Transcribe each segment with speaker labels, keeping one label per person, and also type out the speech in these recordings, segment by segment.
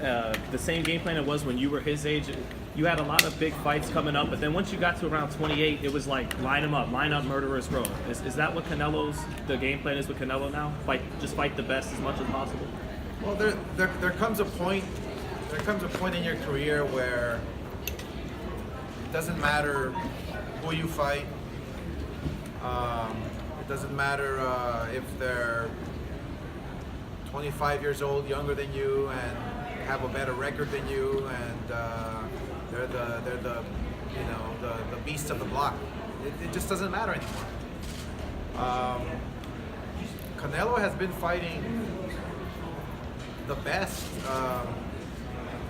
Speaker 1: the same game plan it was when you were his age? You had a lot of big fights coming up, but then once you got to around 28, it was like line up, murderers row. Is that what the game plan is with Canelo now? Just fight the best as much as possible.
Speaker 2: Well, there comes a point. There comes a point in your career where it doesn't matter who you fight. It doesn't matter if they're 25 years old, younger than you, and have a better record than you, and they're the beast of the block. It just doesn't matter anymore. Canelo has been fighting the best,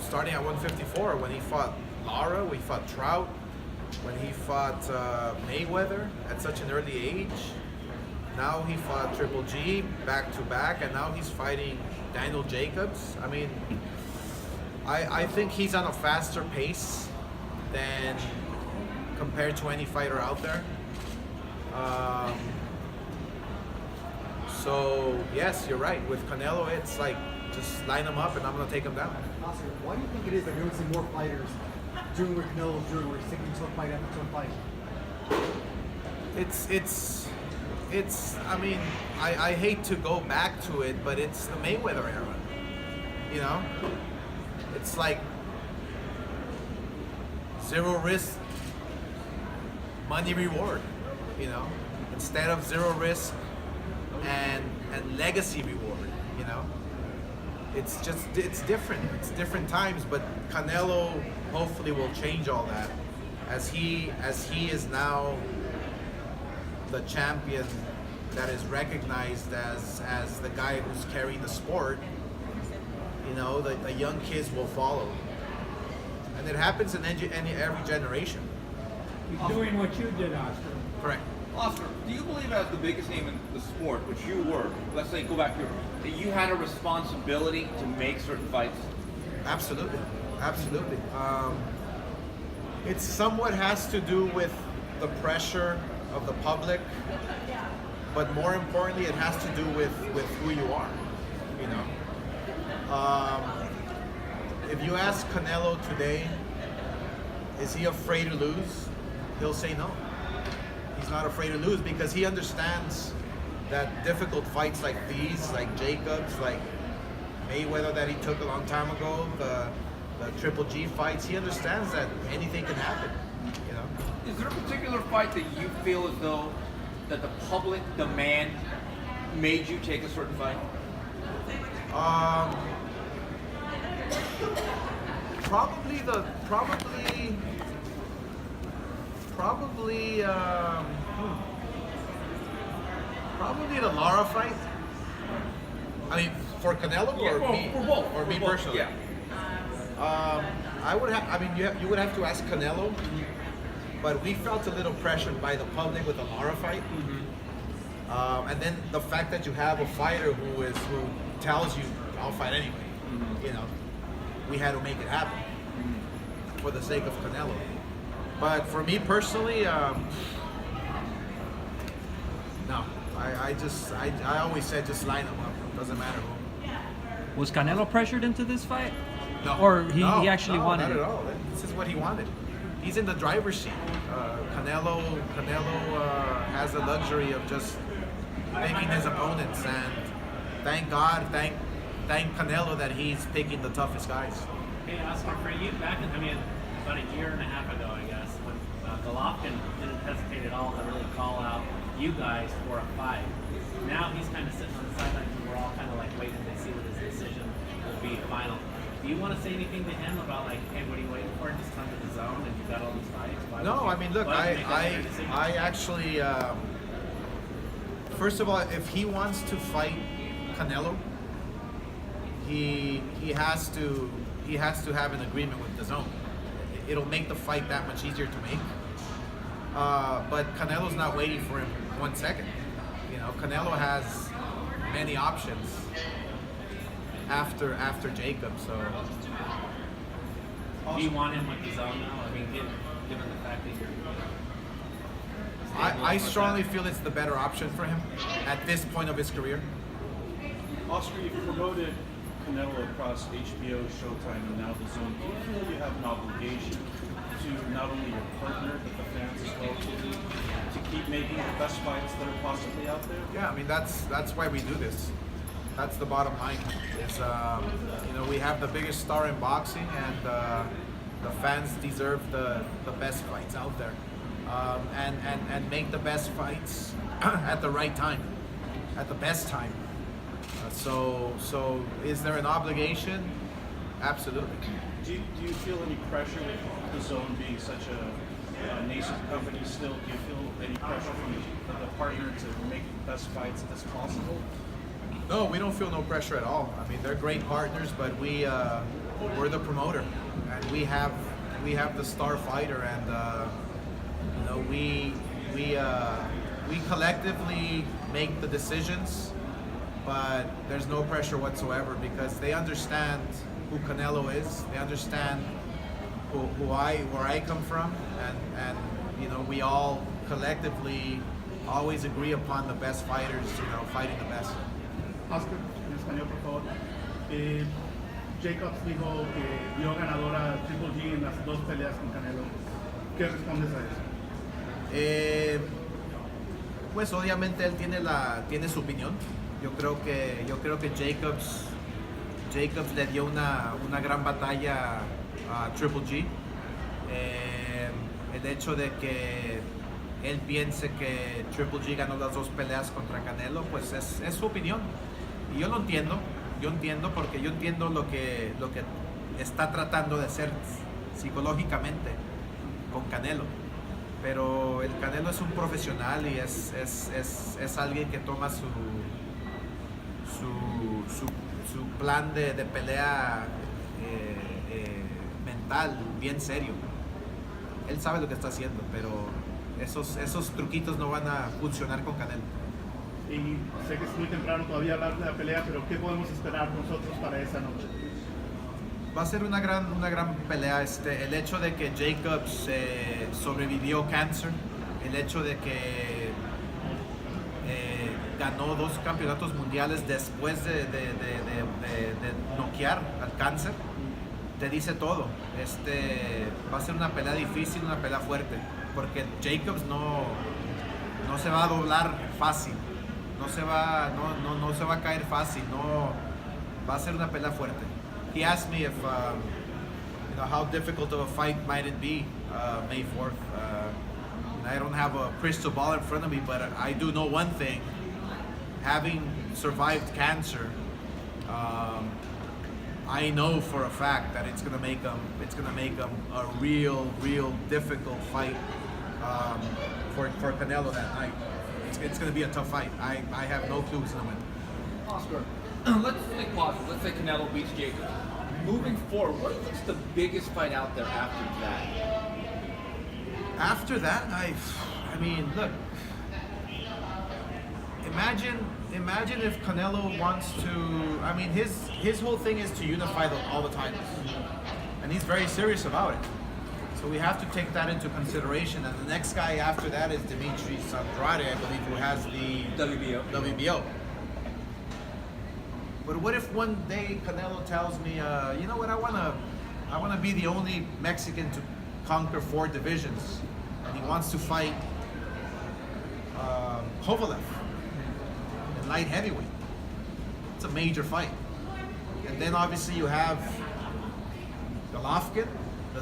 Speaker 2: starting at 154 when he fought Lara, when he fought Trout, when he fought Mayweather at such an early age. Now he fought Triple G back to back, and now he's fighting Daniel Jacobs. I mean, I think he's on a faster pace than compared to any fighter out there. So yes, you're right. With Canelo, it's like just line him up and I'm gonna take him down.
Speaker 3: Oscar, why do you think it is that we don't see more fighters doing what Canelo's doing, where he's taking tough fight after tough fight?
Speaker 2: It's. I mean, I hate to go back to it, but it's the Mayweather era. You know, it's like zero risk, money reward. You know, instead of zero risk and legacy reward. You know, it's different. It's different times, but Canelo hopefully will change all that as he is now the champion that is recognized as the guy who's carrying the sport. You know, the young kids will follow, and it happens in every generation.
Speaker 4: He's doing what you did, Oscar.
Speaker 2: Correct.
Speaker 5: Oscar, do you believe as the biggest name in the sport, which you were, let's say go back here, that you had a responsibility to make certain fights?
Speaker 2: Absolutely. It somewhat has to do with the pressure of the public, but more importantly, it has to do with who you are. You know, if you ask Canelo today, is he afraid to lose? He'll say no. He's not afraid to lose because he understands that difficult fights like these, like Jacobs, like Mayweather that he took a long time ago, the Triple G fights, he understands that anything can happen. You know.
Speaker 5: Is there a particular fight that you feel as though that the public demand made you take a certain fight?
Speaker 2: Probably the Lara fight. I mean, for Canelo or me?
Speaker 5: For both.
Speaker 2: Or me personally?
Speaker 5: Yeah.
Speaker 2: I would have. I mean, you would have to ask Canelo. But we felt a little pressured by the public with the Lara fight. Mm-hmm. And then the fact that you have a fighter who tells you, I'll fight anyway. Mm-hmm. You know, we had to make it happen for the sake of Canelo. But for me personally, no. I always said just line them up. Doesn't matter who.
Speaker 6: Was Canelo pressured into this fight?
Speaker 2: No.
Speaker 6: Or he actually wanted
Speaker 2: not
Speaker 6: it?
Speaker 2: at all. This is what he wanted. He's in the driver's seat. Canelo has the luxury of just picking his opponents, and thank God, thank Canelo that he's picking the toughest guys.
Speaker 7: Hey, Oscar, for you, about a year and a half ago, I guess, when Golovkin didn't hesitate at all to really call out you guys for a fight. Now he's kind of sitting on the sidelines, and we're all kind of like waiting to see what his decision will be final. Do you want to say anything to him about like, hey, what are you waiting for? Just come to the zone and you've got all these fights?
Speaker 2: No, I mean, look, I actually, first of all, if he wants to fight Canelo, he has to have an agreement with the zone. It'll make the fight that much easier to make. But Canelo's not waiting for him 1 second. You know, Canelo has many options after Jacob. So,
Speaker 7: do you want him with the zone now? I mean, given the fact that you're.
Speaker 2: I strongly feel it's the better option for him at this point of his career.
Speaker 4: Oscar, you've promoted
Speaker 8: Canelo across HBO, Showtime, and now the Zone, do you feel you have an obligation to not only your partner but the fans as well to keep making the best fights that are possibly out there?
Speaker 2: Yeah, I mean that's why we do this. That's the bottom line. Is we have the biggest star in boxing, and the fans deserve the best fights out there, and make the best fights at the right time, at the best time. So is there an obligation? Absolutely.
Speaker 8: Do you feel any pressure with the Zone being such a nascent company still? Do you feel any pressure from the partner to make the best fights as possible?
Speaker 2: No, we don't feel no pressure at all. I mean, they're great partners, but we're the promoter, and we have the star fighter, and we collectively make the decisions, but there's no pressure whatsoever because they understand who Canelo is. They understand where I come from, and we all collectively always agree upon the best fighters, fighting the best.
Speaker 9: Oscar, en español, por favor. Jacobs dijo que dio ganadora a Triple G en las dos peleas con Canelo. ¿Qué respondes a eso?
Speaker 2: Pues obviamente él tiene su opinión. Yo creo que Jacobs le dio una gran batalla a Triple G. El hecho de que él piense que Triple G ganó las dos peleas contra Canelo, pues es su opinión. Y yo lo entiendo, porque yo entiendo lo que está tratando de hacer psicológicamente con Canelo. Pero el Canelo es un profesional y es alguien que toma su plan de pelea mental bien serio. Él sabe lo que está haciendo, pero esos truquitos no van a funcionar con Canelo.
Speaker 9: Y sé que es muy temprano todavía hablar de la pelea, pero ¿qué podemos esperar nosotros para esa noche?
Speaker 2: Va a ser una gran pelea. El hecho de que Jacobs sobrevivió cáncer, el hecho de que ganó 2 campeonatos mundiales después de noquear al cáncer, te dice todo. Va a ser una pelea difícil, una pelea fuerte, porque Jacobs no se va a doblar fácil, no se va a caer fácil, va a ser una pelea fuerte. He asked me if how difficult of a fight might it be May 4th. I don't have a crystal ball in front of me, but I do know one thing. Having survived cancer, I know for a fact that it's gonna make him a real difficult fight for Canelo that night. It's gonna be a tough fight. I have no clue who's gonna win.
Speaker 5: Oscar, let's think positive. Let's say Canelo beats Jacob. Moving forward, what do you think is the biggest fight out there after that?
Speaker 2: After that, I mean, look. Imagine if Canelo wants to. I mean, his whole thing is to unify all the titles, and he's very serious about it. So we have to take that into consideration. And the next guy after that is Demetrius Andrade, I believe, who has the WBO. But what if one day Canelo tells me, you know what, I wanna be the only Mexican to conquer 4 divisions, and he wants to fight Kovalev in light heavyweight. It's a major fight. And then obviously you have Golovkin, the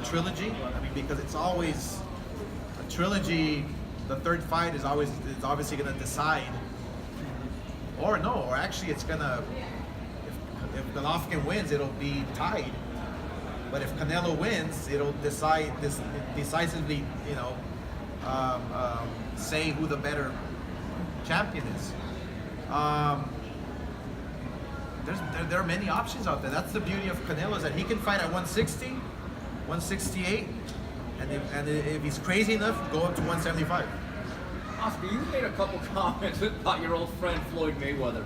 Speaker 2: trilogy. I mean, because it's always a trilogy. The third fight is obviously going to decide, or actually it's gonna. If Golovkin wins, it'll be tied. But if Canelo wins, it'll decisively, say who the better champion is. There are many options out there. That's the beauty of Canelo, is that he can fight at 160, 168, and if he's crazy enough, go up to 175.
Speaker 5: Oscar, you made a couple comments about your old friend Floyd Mayweather.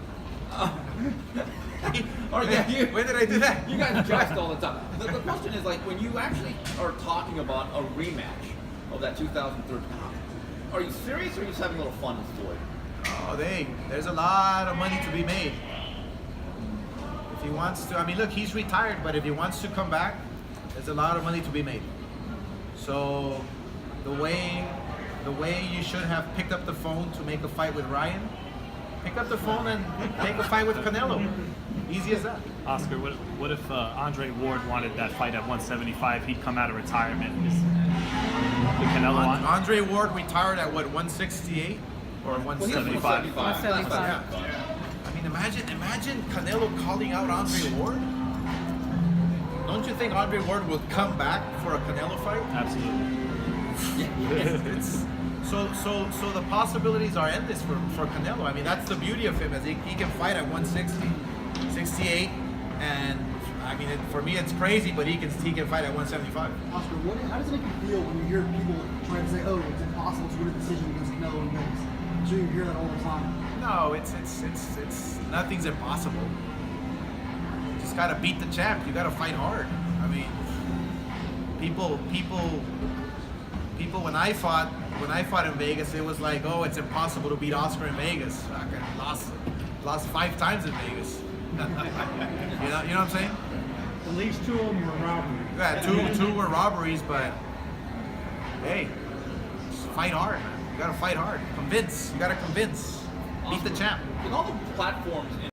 Speaker 2: When did I do that?
Speaker 5: You guys jest all the time. The question is, like, when you actually are talking about a rematch of that 2013, are you serious or are you just having a little fun with Floyd?
Speaker 2: Oh, there's a lot of money to be made. he wants to, I mean, look, he's retired, but if he wants to come back, there's a lot of money to be made. So the way you should have picked up the phone to make a fight with Ryan, pick up the phone and make a fight with Canelo. Easy as that.
Speaker 1: Oscar, what if Andre Ward wanted that fight at 175? He'd come out of retirement. Is the Canelo on?
Speaker 2: Andre Ward retired at what, 168 or 175?
Speaker 5: 175.
Speaker 2: Yeah. I mean, imagine Canelo calling out Andre Ward. Don't you think Andre Ward will come back for a Canelo fight?
Speaker 1: Absolutely.
Speaker 2: So the possibilities are endless for Canelo. I mean, that's the beauty of him, is he can fight at 160, 68, and I mean, for me it's crazy, but he can fight at 175.
Speaker 3: Oscar, how does it make you feel when you hear people trying to say, "Oh, it's impossible to win a decision against Canelo in Vegas"? I'm sure you hear that all the time.
Speaker 2: No, it's nothing's impossible. You just gotta beat the champ. You gotta fight hard. I mean, people. When I fought in Vegas, it was like, oh, it's impossible to beat Oscar in Vegas. I lost 5 times in Vegas. you know what I'm saying?
Speaker 4: At least 2 of them were robberies.
Speaker 2: Yeah, two were robberies, but hey, just fight hard, man. You gotta fight hard. Convince. You gotta convince. Beat the champ.
Speaker 5: With all the platforms